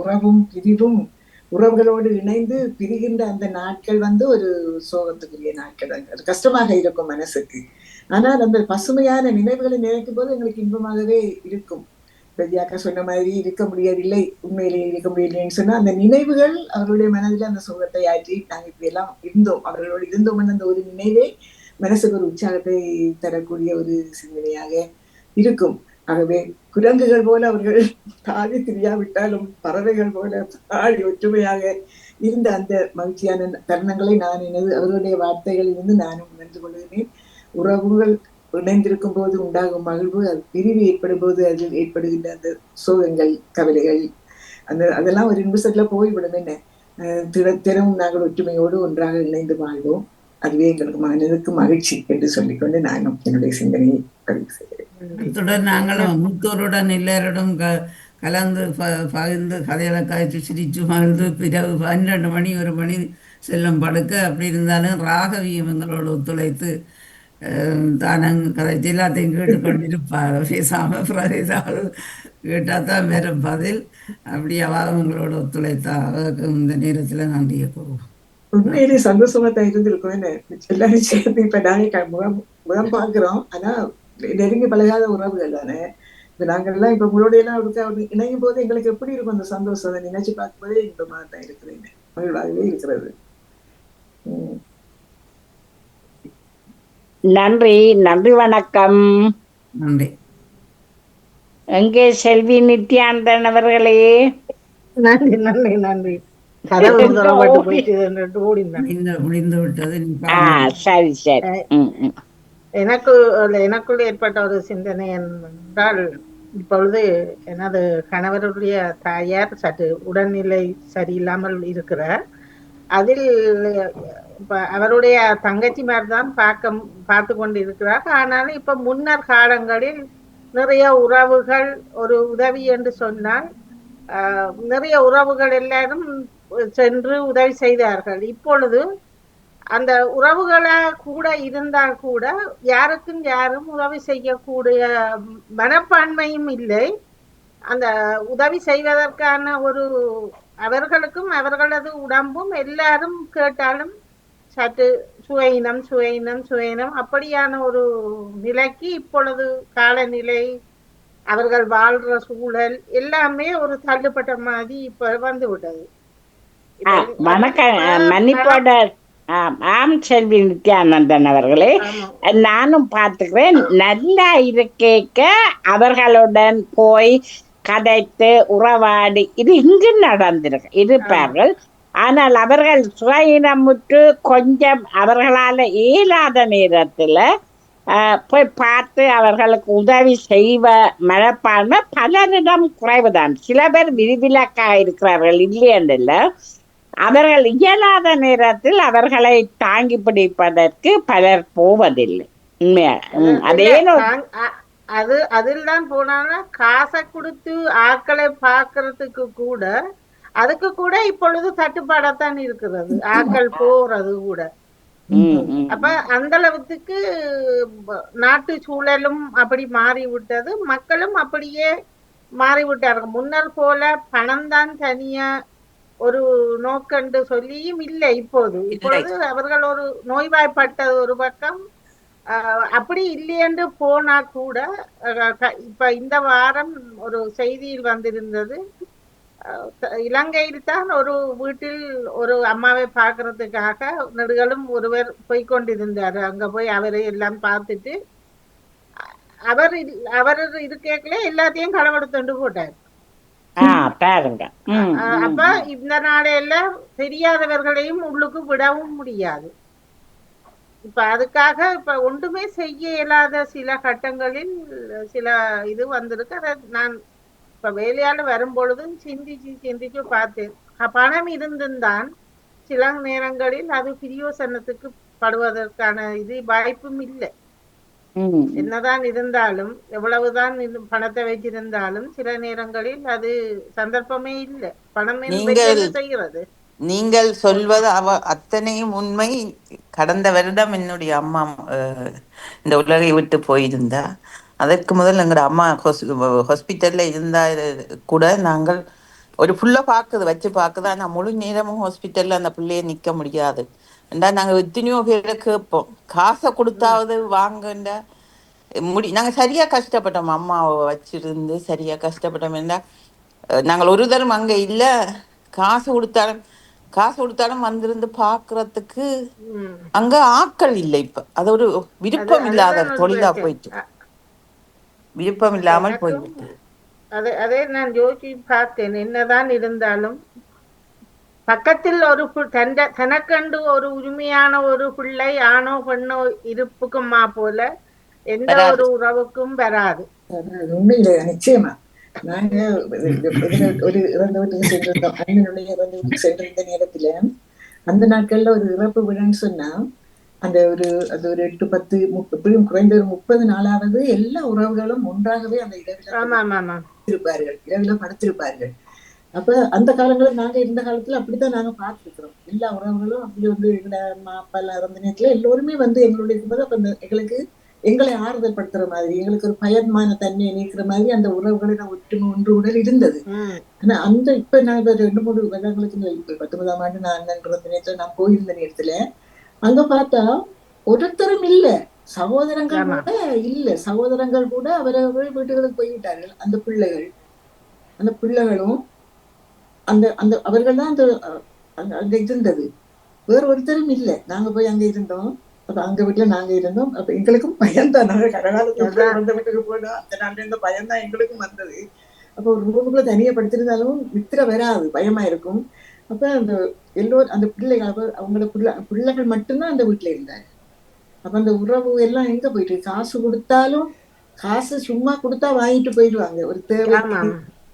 உறவும் பிரிவும், உறவுகளோடு இணைந்து பிரிகின்ற அந்த நாட்கள் ஒரு சோகத்துக்குரிய நாட்கள். அது கஷ்டமாக இருக்கும் மனசுக்கு. ஆனால் அந்த பசுமையான நினைவுகளை நினைக்கும் போது எங்களுக்கு இன்பமாகவே இருக்கும். பெரியாக்கா சொன்ன மாதிரி இருக்க முடியவில்லை, உண்மையிலேயே இருக்க முடியவில்லைன்னு சொன்னா அந்த நினைவுகள் அவர்களுடைய மனதில் அந்த சோகத்தை ஆற்றி நாங்கள் இப்படி எல்லாம் இருந்தோம், அவர்களோடு இருந்தோம் அந்த ஒரு நினைவே மனசுக்கு ஒரு உற்சாகத்தை தரக்கூடிய ஒரு சிந்தனையாக இருக்கும். ஆகவே குரங்குகள் போல அவர்கள் தாவி திரியாவிட்டாலும் பறவைகள் போல பாடி ஒற்றுமையாக இருந்த அந்த மகிழ்ச்சியான தருணங்களை நான் அவர்களுடைய வார்த்தைகளிலிருந்து நானும் உணர்ந்து கொள்கிறேன். உறவுகள் இணைந்திருக்கும் போது உண்டாகும் மகிழ்வு, அது பிரிவு ஏற்படும் போது அதில் ஏற்படுகின்ற அந்த சோகங்கள், கவலைகள், அதெல்லாம் ஒரு நிமிஷத்துல போய்விடும். என்ன தினமும் நாங்கள் ஒற்றுமையோடு ஒன்றாக இணைந்து வாழ்வோம், அதுவே எங்களுக்கு மனதுக்கு மகிழ்ச்சி என்று சொல்லிக்கொண்டு நானும் என்னுடைய சிந்தனையை பதிவு செய்கிறேன். இத்துடன் நாங்களும் மூத்தோருடன் எல்லாரோடும் கலந்து பகிர்ந்து கதைகளை காய்ச்சி சிரிச்சு மகிழ்ந்து பிறகு 12 மணி 1 மணி செல்லும் படுக்க. அப்படி இருந்தாலும் ராகவியும் எங்களோடு ஒத்துழைத்து தானங்க கதைச்சி எல்லாத்தையும் கேட்டுக்கொண்டிருப்பார். பேசாமல் பிரதேசாவது கேட்டால் தான் வேறு பதில். அப்படி அவள் உங்களோட ஒத்துழைத்தா அவருக்கு இந்த நேரத்தில் நன்றியை கூறுவோம். உண்மையிலேயே சந்தோஷமா தான் இருந்திருக்கும். என்ன எல்லாரும் சேர்ந்து இப்ப நாங்க முகம் பார்க்கிறோம், ஆனா நெருங்கி பழகாத உறவுகள் தானே. இப்ப நாங்கள் எல்லாம் இப்ப உங்களோட எல்லாம் இணையும் போது எங்களுக்கு எப்படி இருக்கும் அந்த சந்தோஷம், அதை நினைச்சு பார்க்கும்போதே இன்பமாக தான் இருக்கிறது, மகிழ்வாகவே இருக்கிறது. நன்றி நன்றி, வணக்கம். நன்றி. எங்கே செல்வி நித்யானந்தன் அவர்களே? நன்றி நன்றி நன்றி. கதவு திறப்பட்டு போயிட்டு முடிந்து விட்டது. சரி சரி. எனக்குள் ஏற்பட்ட ஒரு சிந்தனை என்றால், இப்பொழுது எனது கணவருடைய தாயார் சற்று உடல்நிலை சரியில்லாமல் இருக்கிறார். அதில் அவருடைய தங்கச்சிமார் தான் பார்த்து கொண்டு இருக்கிறார். ஆனாலும் இப்ப முன்னர் காலங்களில் நிறைய உறவுகள் ஒரு உதவி என்று சொன்னால் நிறைய உறவுகள் எல்லாரும் சென்று உதவி செய்தார்கள். இப்பொழுது அந்த உறவுகளா கூட இருந்தால் கூட யாருக்கும் யாரும் உதவி செய்யக்கூடிய மனப்பான்மையும் இல்லை. அந்த உதவி செய்வதற்கான ஒரு அவர்களுக்கும் அவர்களது உடம்பும் எல்லாரும் கேட்டாலும் சற்று சுயனம் சுயனம் சுயனம் அப்படியான ஒரு நிலைக்கு இப்பொழுது காலநிலை, அவர்கள் வாழ்ற சூழல் எல்லாமே ஒரு தள்ளுப்பட்ட மாதிரி இப்ப வந்து விட்டது. வணக்கம், மன்னிப்போட. ஆம் செல்வி நித்யானந்தன் அவர்களே, நானும் பார்த்துக்கிறேன். நல்லா இருக்க அவர்களுடன் போய் கதைத்து உறவாடி இது இங்கு இருப்பார்கள். ஆனால் அவர்கள் சுயினமுற்று கொஞ்சம் அவர்களால் இயலாத நேரத்துல போய் பார்த்து அவர்களுக்கு உதவி செய்வ மனப்பான்மை பலரிடம் குறைவுதான். சில பேர் விதிவிலக்காக இருக்கிறார்கள், இல்லையென்றில்ல. அவர்கள் இயலாத நேரத்தில் அவர்களை தாங்கி பிடிப்பதற்கு பலர் போவதில்லை. அதே அதில் தான் போனா காசை கொடுத்து ஆட்களை பார்க்கறதுக்கு கூட அதுக்கு கூட இப்பொழுது தட்டுப்பாடத்தான் இருக்கிறது, ஆட்கள் போறது கூட. அப்ப அந்த அளவுக்கு நாட்டு சூழலும் அப்படி மாறிவிட்டது, மக்களும் அப்படியே மாறிவிட்டார்கள். முன்னர் போல பணம் தான் தனியா ஒரு நோக்கண்டு சொல்லியும் இல்லை. இப்பொழுது அவர்கள் ஒரு நோய்வாய்ப்பட்டது ஒரு பக்கம், அப்படி இல்லையென்று போனா கூட இப்ப இந்த வாரம் ஒரு செய்தியில் வந்திருந்தது, இலங்கையில் தான் ஒரு வீட்டில் ஒரு அம்மாவை பார்க்கறதுக்காக நெடுகளும் ஒருவர் போய்கொண்டிருந்தார். அங்க போய் அவரை எல்லாம் பார்த்துட்டு அவர் இருக்கே எல்லாத்தையும் களவெடுத்துண்டு போட்டார். அப்ப இந்த நாளையில தெரியாதவர்களையும் உள்ளுக்கு விடவும் முடியாது. இப்ப அதுக்காக இப்ப ஒன்றுமே செய்ய இயலாத சில கட்டங்களில் சில இது வந்திருக்கு. அதை நான் இப்ப வேலையால வரும்பொழுதும் சிந்திச்சு பார்த்தேன். பணம் இருந்துதான் சில நேரங்களில் அது பிரியோசனத்துக்கு படுவதற்கான இது வாய்ப்பும் இல்லை. என்னதான் இருந்தாலும் எவ்வளவுதான் பணத்தை வச்சிருந்தாலும் சில நேரங்களில் அது சந்தர்ப்பமே இல்லை. பணம் நீங்கள் செய்கிறது. நீங்கள் சொல்வது அத்தனையும் உண்மை. கடந்த வருடம் என்னுடைய அம்மா இந்த உலகை விட்டு போயிருந்தா. அதற்கு முதல் எங்களோட அம்மா ஹாஸ்பிட்டல்ல இருந்தா கூட நாங்கள் ஒரு புள்ள வச்சு பார்க்குது. ஆனால் முழு நேரமும் ஹாஸ்பிட்டல்ல அந்த பிள்ளைய நிற்க முடியாது. ஏண்டா நாங்கள் எத்தனையோ பேரை கேட்போம், காசை கொடுத்தாவது வாங்கண்டா நாங்கள் சரியா கஷ்டப்பட்டோம். அம்மாவை வச்சிருந்து சரியா கஷ்டப்பட்டோம். ஏண்டா நாங்கள் ஒரு தரம் அங்கே இல்லை, காசு கொடுத்தாலும் வந்திருந்து பாக்குறதுக்கு அங்க ஆட்கள் இல்லை. இப்ப அது ஒரு விருப்பம் இல்லாத தொழிலா போயிட்டு, விருப்பம் இல்லாமல் போயிட்டு. அதே நான் யோசிச்சு பார்த்தேன். என்னதான் இருந்தாலும் பக்கத்தில் ஒரு தனக்கண்டு ஒரு உரிமையான ஒரு பிள்ளை ஆணோ பெண்ணோ இருப்புக்குமா போல எந்த ஒரு உறவுக்கும் வராது. உண்மையில நிச்சயமா நாங்க ஒரு இறந்த வீட்டுக்கு சென்றிருந்தோம். அண்ணனுடைய இறந்த வீட்டுக்கு சென்றிருந்த நேரத்துல அந்த நாட்கள்ல ஒரு இறப்பு விழான்னு சொன்னா அந்த ஒரு 8-10 எப்படியும் குறைந்த ஒரு 30 நாளாவது எல்லா உறவுகளும் ஒன்றாகவே அந்த இரவுல படுத்திருப்பார்கள். அப்ப அந்த காலங்களில் நாங்க இருந்த காலத்துல அப்படித்தான் நாங்க பார்த்துருக்கிறோம். எல்லா உறவுகளும் அப்படி வந்து எங்களோட அம்மா அப்பா எல்லாம் இறந்த நேரத்துல எல்லோருமே வந்து எங்களுடைய இருக்கும்போது அப்ப எங்களை ஆறுதல் படுத்துற மாதிரி, எங்களுக்கு ஒரு பயன்மான தன்மையை நீக்கிற மாதிரி அந்த உறவுகளின் ஒற்றுமை ஒன்று உடல் இருந்தது. ஆனா இப்ப நான் 2-3 வருடங்களுக்கு 19ஆம் ஆண்டு நான் அண்ணன் பிறந்த நேரத்துல நான் போயிருந்த நேரத்துல அங்க பார்த்தா ஒருத்தரும் இல்ல, சகோதரங்கள் கூட இல்ல. சகோதரங்கள் கூட அவரவர்கள் வீட்டுகளுக்கு போய்விட்டார்கள். அந்த பிள்ளைகளும் அந்த அவர்கள் தான் அந்த இருந்தது. வேற ஒருத்தரும் இல்லை. நாங்க போய் அங்க இருந்தோம். அப்ப அங்க வீட்டுல நாங்க இருந்தோம். அப்ப எங்களுக்கும் பயம்தான். நாங்க கடகாலத்துல அந்த வீட்டுக்கு போனோம். அந்த நாள்ல இருந்த பயம்தான் எங்களுக்கும் வந்தது. அப்ப ஒரு ரூமுக்குள்ள தனியா படுத்திருந்தாலும் நித்திர வராது, பயமா இருக்கும். அப்ப அந்த எல்லோரும் அந்த பிள்ளைகள் அவங்களோட பிள்ளைகள் மட்டும்தான் அந்த வீட்டுல இருந்தாங்க. அப்ப அந்த உறவு எல்லாம் எங்க போயிட்டு, காசு கொடுத்தாலும் காசு சும்மா கொடுத்தா வாங்கிட்டு போயிடுவாங்க.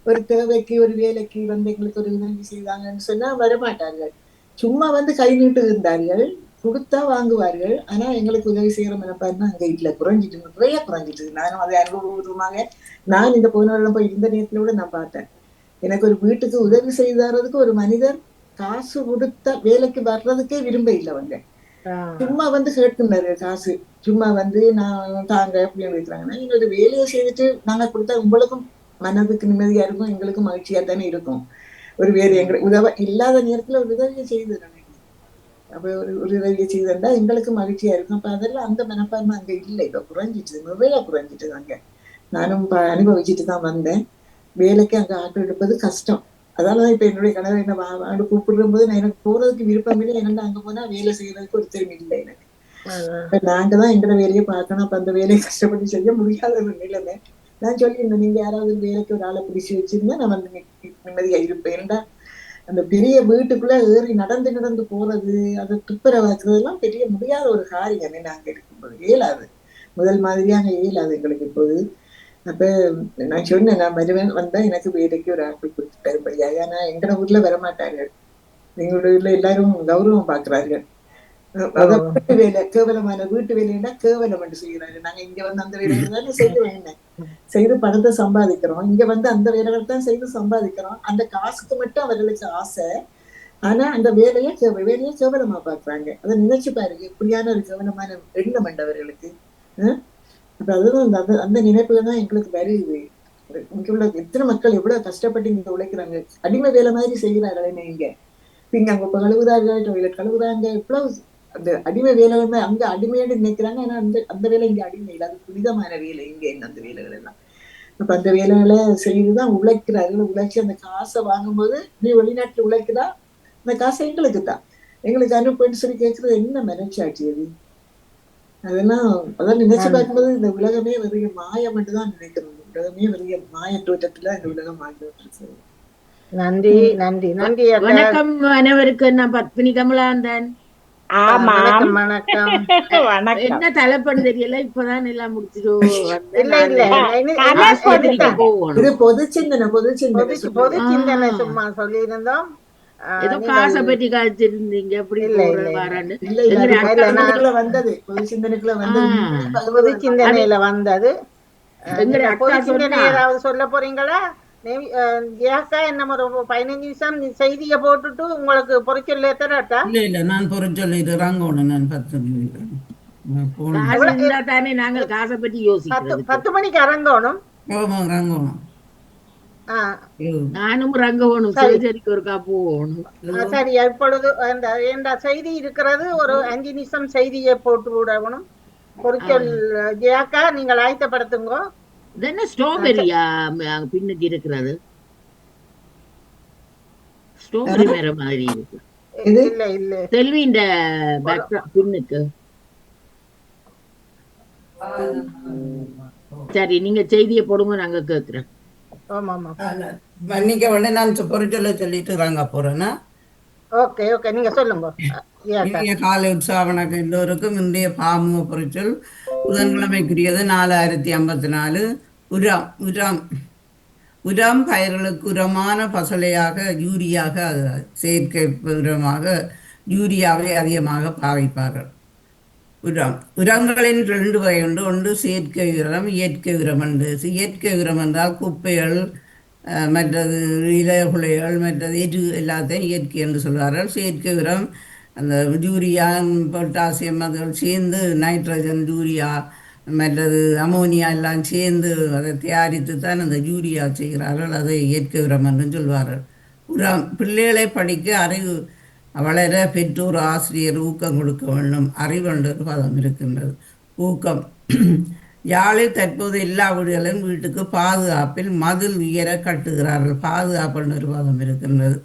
ஒரு தேவைக்கு ஒரு வேலைக்கு வந்து எங்களுக்கு ஒரு உதவி செய்வாங்கன்னு சொன்னா வரமாட்டார்கள். சும்மா வந்து கை நீட்டு இருந்தார்கள், கொடுத்தா வாங்குவார்கள். ஆனா எங்களுக்கு உதவி செய்யற மனப்பாருன்னா அங்க இல்ல, நிறைய குறைஞ்சிட்டு. நானும் அதை அனுபவபூர்வமாக நான் இந்த போன போய் இந்த நேரத்துல கூட நான் பார்த்தேன். எனக்கு ஒரு வீட்டுக்கு உதவி செய்தாரதுக்கு ஒரு மனிதர் காசு கொடுத்த வேலைக்கு வர்றதுக்கே விரும்ப இல்லை. அவங்க சும்மா வந்து கேட்கின்றாரு காசு, சும்மா வந்து நான் தாங்க அப்படின்னு இருக்கிறாங்கன்னா எங்களோட வேலையை செய்துட்டு நாங்க கொடுத்தா உங்களுக்கும் மனதுக்கு நிம்மதியா இருக்கும், எங்களுக்கும் மகிழ்ச்சியா தானே இருக்கும். ஒரு வேறு எங்களுக்கு உதவ இல்லாத நேரத்துல ஒரு உதவியை செய்து அப்ப ஒரு உதவியை செய்திருந்தா எங்களுக்கு மகிழ்ச்சியா இருக்கும். அப்ப அதெல்லாம் அந்த மனப்பான்மை அங்க இல்லை. இப்ப குறைஞ்சிட்டு, நிறைய குறைஞ்சிட்டு அங்க. நானும் அனுபவிச்சுட்டு தான் வந்தேன். வேலைக்கு அங்க ஆட்கள் எடுப்பது கஷ்டம். அதனாலதான் இப்ப என்னுடைய கணவர் என்ன ஆண்டு கூப்பிடும் போது நான் எனக்கு போறதுக்கு விருப்பம் இல்லை. என்னன்னா அங்க போனா வேலை செய்யறதுக்கு ஒரு திறமை இல்லை எனக்கு. நாங்கதான் எங்களோட வேலையை பார்க்கணும். அப்ப அந்த வேலையை கஷ்டப்பட்டு செய்ய முடியாத ஒரு நிலைமை. நான் சொல்லியிருந்தேன், நீங்க யாராவது வேலைக்கு ஒரு ஆளை பிடிச்சி வச்சிருந்தா நான் வந்து நிம்மதியா இருப்பேன். ஏன்டா அந்த பெரிய வீட்டுக்குள்ள ஏறி நடந்து போறது, அதை துப்புரவாக்குறது எல்லாம் பெரிய முடியாத ஒரு காரியம். நாங்க இருக்கும்போது இயலாது, முதல் மாதிரியாக இயலாது எங்களுக்கு இப்போது. அப்ப நான் சொன்னேன், நான் வருவேன், வந்தா எனக்கு வேலைக்கு ஒரு ஆட்கள் கொடுத்து தரும்படியாக. ஆனா எங்கட ஊர்ல வரமாட்டார்கள். எங்களோட ஊர்ல எல்லாரும் கௌரவம் பாக்குறார்கள். வேலை கேவலமான வீட்டு வேலைன்னா கேவலம் என்று செய்கிறாங்க. நாங்க இங்க வந்து அந்த வேலைகள் தானே செய்து பணத்தை சம்பாதிக்கிறோம். இங்க வந்து அந்த வேலைகள் தான் செய்து சம்பாதிக்கிறோம். அந்த காசுக்கு மட்டும் அவர்களுக்கு ஆசை. ஆனா அந்த வேலையை கேவலமா பாக்குறாங்க. அதை நினைச்சு பாருங்க, எப்படியான ஒரு கேவலமான எண்ணம் அவர்களுக்கு. அப்ப அதுதான் அந்த நினைப்புலதான் எங்களுக்கு வருது. இங்க உள்ள எத்தனை மக்கள் எவ்வளவு கஷ்டப்பட்டு இங்க உழைக்கிறாங்க. அடிமை வேலை மாதிரி செய்கிறார்கள். இங்க இங்க அங்க கழுவுறாங்க, எவ்வளவு அந்த அடிமை வேலை அங்க அடிமையாடு நினைக்கிறாங்க. ஆனா அந்த வேலை இங்க அடிமை இல்லை, அது புனிதமான வேலை இங்க அந்த வேலைகள் எல்லாம். அப்ப அந்த வேலைகளை செய்துதான் உழைக்கிறார்கள். உழைச்சி அந்த காசை வாங்கும்போது, நீ வெளிநாட்டுல உழைக்கிறா, அந்த காசை எங்களுக்கு தான், எங்களுக்கு அனுப்புன்னு சொல்லி கேட்கறது என்ன மனச்சாட்சி அது? அதான் நினைச்சு பார்க்கும்போது இந்த உலகமே வெறிய மாயம் மட்டும்தான் நினைக்கிறோம். உலகமே வெறிய மாய தோற்றத்துல இந்த உலகம் வாழ்ந்துட்டு. நன்றி நன்றி நன்றி. வணக்கம் அனைவருக்கு. நான் பத்மினி கமலாந்தன். என்ன தலைப்படு தெரியல, இப்பதான் எல்லாம் முடிச்சிட்டு பொது சிந்தனை சும்மா சொல்லியிருந்தோம். ஏதோ நீங்கள் காசை பற்றி காய்ச்சிருந்தீங்க எப்படி இல்ல, போற இல்ல, இல்ல. வாரான்னு இல்ல இல்ல எங்க அது இல்ல, நான் சிந்தனைக்குள்ள வந்தது பொது சிந்தனைக்குள்ள வந்தது பொது சிந்தனையில வந்தது. எங்கட நீங்க பொது அக்கா சிந்தனை சொன்னா ஏதாவது சொல்ல போறீங்களா? ஜியாக்கா என்ன ஒரு 15 நிமிஷம் செய்தியை போட்டுட்டு உங்களுக்கு பொறிச்சொல்ல தரட்டா? இல்லை நான் பொறிச்சொல்லி இறங்கணும். நான் 10 போகணும். காசு எவ்வளவு இருந்தா தானே நாங்கள் காசை பற்றி 10 யோசிக்கிறதுக்கு 10 மணிக்கு இறங்கணும். இறங்கணும். ஆ, நானும் ரங்க போகணும் சரி. சரி ஒருக்கா போகணும். சரி. இப்பொழுது இந்த செய்தி இருக்கிறது, ஒரு 5 நிமிஷம் செய்தியை போட்டு விடணும். பொறிச்சொல் ஜியாக்கா நீங்கள் ஆயத்தப்படுத்துங்க. இது என்ன ஸ்ட்ராபெரியா பின்னுக்கு இருக்கிறது? ஸ்ட்ராபெரி வேற மாதிரி இருக்கு. இல்ல இல்ல செல்வியின் பின்னுக்கு. சரி நீங்க செய்தியை போடுங்க, நாங்க கேட்கிறோம். ஆமா ஆமா. மன்னிக்க வேண்டாம். நான் பொறிச்சொல்ல சொல்லிட்டு இறங்க போறேன்னா. ஓகே ஓகே, நீங்க சொல்லுங்க ஜியாக்கா. இந்திய காலை உற்சாவணக்கு எல்லோருக்கும் இந்திய பாமுக பொறிச்சொல் புதன்கிழமைக்குரியது 4054. உரம் உரம் உரம் பயிர்களுக்கு உரமான பசலையாக யூரியாக செயற்கை உரமாக யூரியாவை அதிகமாக பாவிப்பார்கள். உரங்களின் 2 வகை உண்டு. ஒன்று செயற்கை உரம், இயற்கை உரம் என்று. இயற்கை உரம் என்றால் குப்பைகள், மற்றது இலைகுலைகள், மற்றது எரு எல்லாத்தையும் இயற்கை என்று சொல்வார்கள். செயற்கை உரம் அந்த யூரியா, பொட்டாசியம் அதுகள் சேர்ந்து நைட்ரஜன், யூரியா, மற்றது அமோனியா எல்லாம் சேர்ந்து அதை தயாரித்து தான் அந்த யூரியா செய்கிறார்கள். அதை இயற்கை உரம் என்று சொல்வார்கள். பிள்ளைகளை படிக்க அறிவு வளர பெற்றோர் ஆசிரியர் ஊக்கம் கொடுக்க வேண்டும். அறிவு என்ற ஒரு பதம் இருக்கின்றது. ஊக்கம். யாழில் தற்போது எல்லா வீடுகளும் வீட்டுக்கு பாதுகாப்பில் மதில் உயர கட்டுகிறார்கள். பாதுகாப்பு என்ற ஒரு பதம் இருக்கின்றது.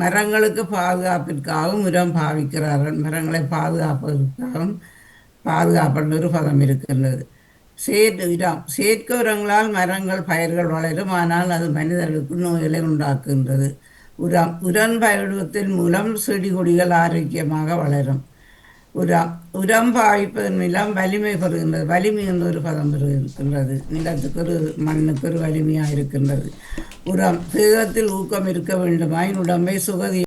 மரங்களுக்கு பாதுகாப்பிற்காகவும் உரம் பாவிக்கிறார்கள். மரங்களை பாதுகாப்பதற்காகவும் பாதுகாப்பு ஒரு பதம் இருக்கின்றது. செயற்கை உரங்களால் மரங்கள் பயிர்கள் வளரும், ஆனால் அது மனிதர்களுக்கு நோய்களை உண்டாக்குகின்றது. உரம் பயிரிடுவதன் மூலம் செடி கொடிகள் ஆரோக்கியமாக வளரும். உரம் பாவிப்பதன் மூலம் வலிமை பெறுகின்றது. வலிமை என்ற ஒரு பதம் இருக்கின்றது. நிலத்துக்கு ஒரு மண்ணுக்கு ஒரு வலிமையாக இருக்கின்றது. தேகத்தில் ஊக்கம் இருக்க வேண்டுமாயின் உடம்பை சுகதி